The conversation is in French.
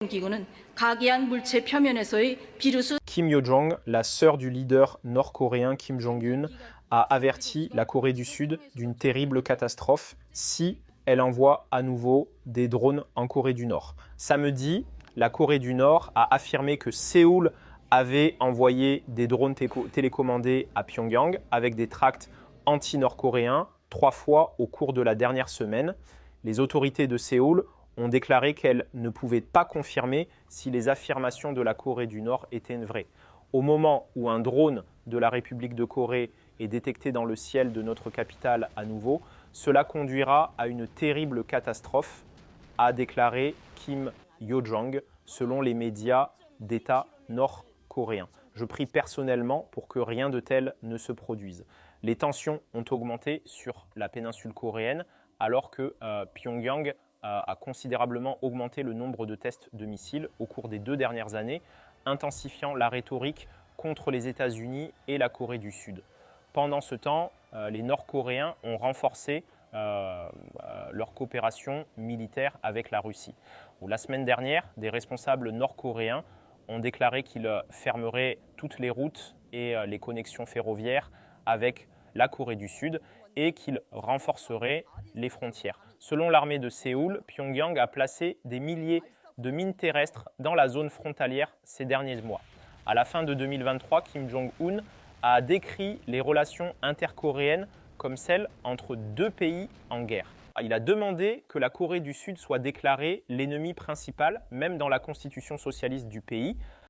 기구는 각이한 물체 표면에서의 비루스 Kim Yo-jong, la sœur du leader nord-coréen Kim Jong-un, a averti la Corée du Sud d'une terrible catastrophe si elle envoie à nouveau des drones en Corée du Nord. Samedi, la Corée du Nord a affirmé que Séoul avait envoyé des drones télécommandés à Pyongyang avec des tracts anti-nord-coréens 3 fois au cours de la dernière semaine. Les autorités de Séoul ont déclaré qu'elles ne pouvaient pas confirmer si les affirmations de la Corée du Nord étaient vraies. Au moment où un drone de la République de Corée est détecté dans le ciel de notre capitale à nouveau, cela conduira à une terrible catastrophe, a déclaré Kim Yo-jong, selon les médias d'État nord-coréens. Je prie personnellement pour que rien de tel ne se produise. Les tensions ont augmenté sur la péninsule coréenne alors que Pyongyang a considérablement augmenté le nombre de tests de missiles au cours des 2 dernières années, intensifiant la rhétorique contre les États-Unis et la Corée du Sud. Pendant ce temps, les Nord-Coréens ont renforcé leur coopération militaire avec la Russie. La semaine dernière, des responsables nord-coréens ont déclaré qu'ils fermeraient toutes les routes et les connexions ferroviaires avec la Corée du Sud et qu'ils renforceraient les frontières. Selon l'armée de Séoul, Pyongyang a placé des milliers de mines terrestres dans la zone frontalière ces derniers mois. À la fin de 2023, Kim Jong-un a décrit les relations intercoréennes comme celles entre 2 pays en guerre. Il a demandé que la Corée du Sud soit déclarée l'ennemi principal, même dans la constitution socialiste du pays.